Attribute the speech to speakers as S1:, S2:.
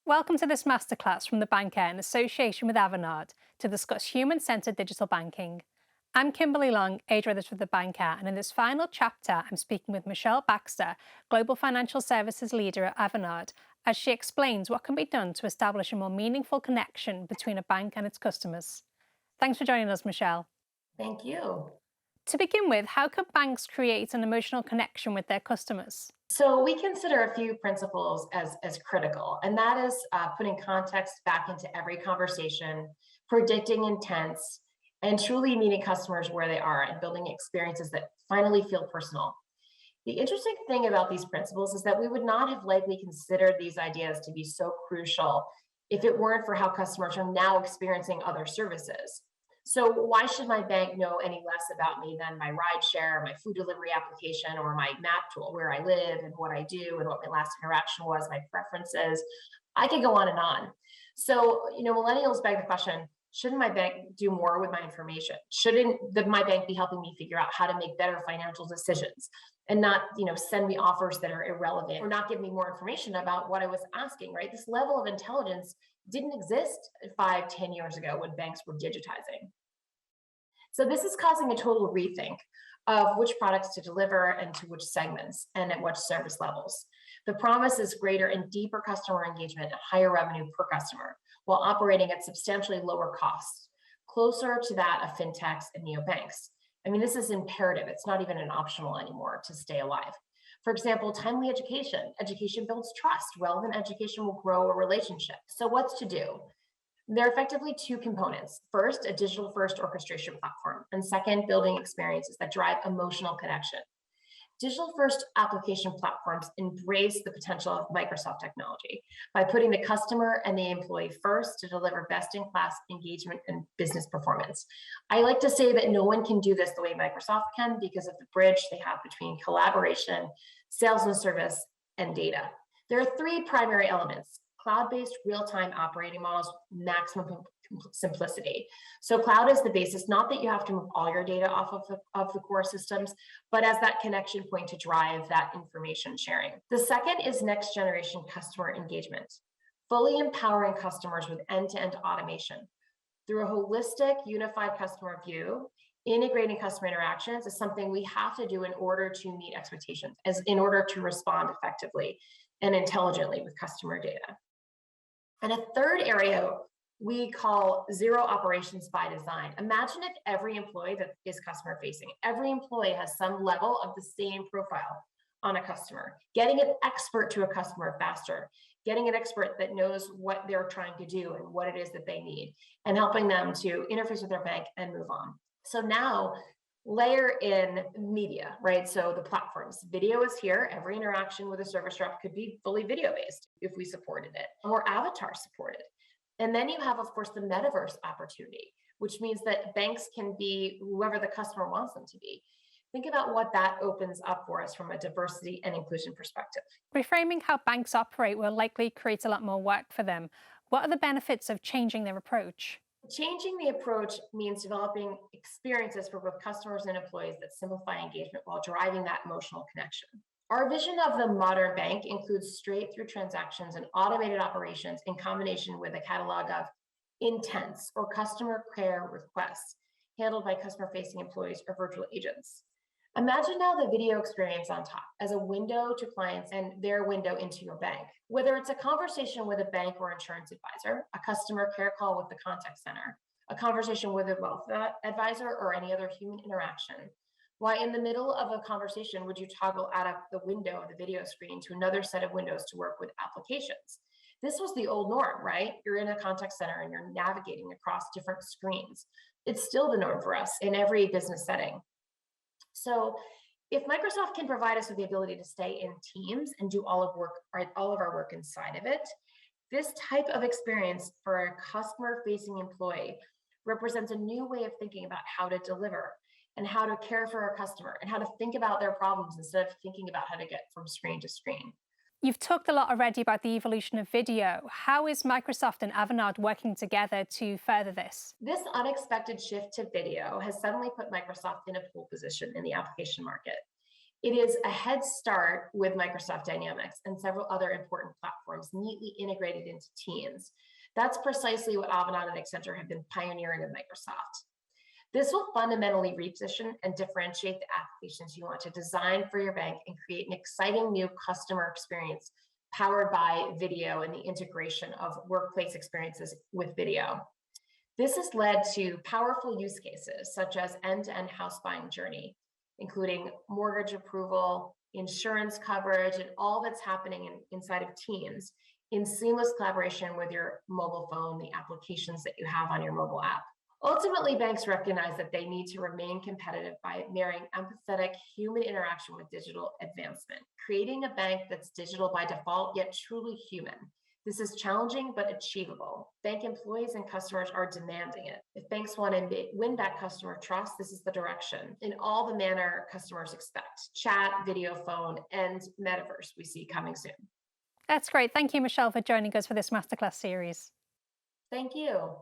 S1: Welcome to this masterclass from the Banker in association with Avanade to discuss human-centered digital banking. I'm Kimberley Long, age editor of the Banker, and in this final chapter, I'm speaking with Michelle Baxter, Global Financial Services Leader at Avanade, as she explains what can be done to establish a more meaningful connection between a bank and its customers. Thanks for joining us, Michelle.
S2: Thank you.
S1: To begin with, how can banks create an emotional connection with their customers?
S2: So we consider a few principles as critical, and that is putting context back into every conversation, predicting intents, and truly meeting customers where they are and building experiences that finally feel personal. The interesting thing about these principles is that we would not have likely considered these ideas to be so crucial if it weren't for how customers are now experiencing other services. So why should my bank know any less about me than my ride share, my food delivery application, or my map tool, where I live and what I do and what my last interaction was, my preferences? I could go on and on. So, millennials beg the question, shouldn't my bank do more with my information? Shouldn't my bank be helping me figure out how to make better financial decisions and not, send me offers that are irrelevant or not give me more information about what I was asking, right? This level of intelligence didn't exist 5, 10 years ago when banks were digitizing. So this is causing a total rethink of which products to deliver and to which segments and at which service levels. The promise is greater and deeper customer engagement and higher revenue per customer while operating at substantially lower costs, closer to that of fintechs and neobanks. I mean, this is imperative. It's not even an optional anymore to stay alive. For example, timely education. Education builds trust. Relevant education will grow a relationship. So what's to do? There are effectively two components. First, a digital-first orchestration platform, and second, building experiences that drive emotional connection. Digital-first application platforms embrace the potential of Microsoft technology by putting the customer and the employee first to deliver best-in-class engagement and business performance. I like to say that no one can do this the way Microsoft can because of the bridge they have between collaboration, sales and service, and data. There are three primary elements: cloud-based real-time operating models, maximum simplicity. So cloud is the basis, not that you have to move all your data off of the core systems, but as that connection point to drive that information sharing. The second is next generation customer engagement, fully empowering customers with end-to-end automation. Through a holistic, unified customer view, integrating customer interactions is something we have to do in order to meet expectations, in order to respond effectively and intelligently with customer data. And a third area we call zero operations by design. Imagine if every employee that is customer facing, every employee has some level of the same profile on a customer, getting an expert to a customer faster, getting an expert that knows what they're trying to do and what it is that they need, and helping them to interface with their bank and move on. So now layer in media, right? So the platforms, video is here. Every interaction with a service rep could be fully video based if we supported it, or avatar supported. And then you have, of course, the metaverse opportunity, which means that banks can be whoever the customer wants them to be. Think about what that opens up for us from a diversity and inclusion perspective.
S1: Reframing how banks operate will likely create a lot more work for them. What are the benefits of changing their approach?
S2: Changing the approach means developing experiences for both customers and employees that simplify engagement while driving that emotional connection. Our vision of the modern bank includes straight-through transactions and automated operations in combination with a catalog of intents or customer care requests handled by customer-facing employees or virtual agents. Imagine now the video experience on top as a window to clients and their window into your bank. Whether it's a conversation with a bank or insurance advisor, a customer care call with the contact center, a conversation with a wealth advisor, or any other human interaction. Why, in the middle of a conversation, would you toggle out of the window of the video screen to another set of windows to work with applications? This was the old norm, right? You're in a contact center and you're navigating across different screens. It's still the norm for us in every business setting. So if Microsoft can provide us with the ability to stay in Teams and do all of our work inside of it, this type of experience for a customer-facing employee represents a new way of thinking about how to deliver and how to care for our customer and how to think about their problems instead of thinking about how to get from screen to screen.
S1: You've talked a lot already about the evolution of video. How is Microsoft and Avanade working together to further this?
S2: This unexpected shift to video has suddenly put Microsoft in a pole position in the application market. It is a head start with Microsoft Dynamics and several other important platforms neatly integrated into Teams. That's precisely what Avanade and Accenture have been pioneering with Microsoft. This will fundamentally reposition and differentiate the applications you want to design for your bank and create an exciting new customer experience powered by video and the integration of workplace experiences with video. This has led to powerful use cases such as end-to-end house buying journey, including mortgage approval, insurance coverage, and all that's happening inside of Teams in seamless collaboration with your mobile phone, the applications that you have on your mobile app. Ultimately, banks recognize that they need to remain competitive by marrying empathetic human interaction with digital advancement, creating a bank that's digital by default, yet truly human. This is challenging but achievable. Bank employees and customers are demanding it. If banks want to win back customer trust, this is the direction in all the manner customers expect: chat, video, phone, and metaverse we see coming soon.
S1: That's great. Thank you, Michelle, for joining us for this masterclass series.
S2: Thank you.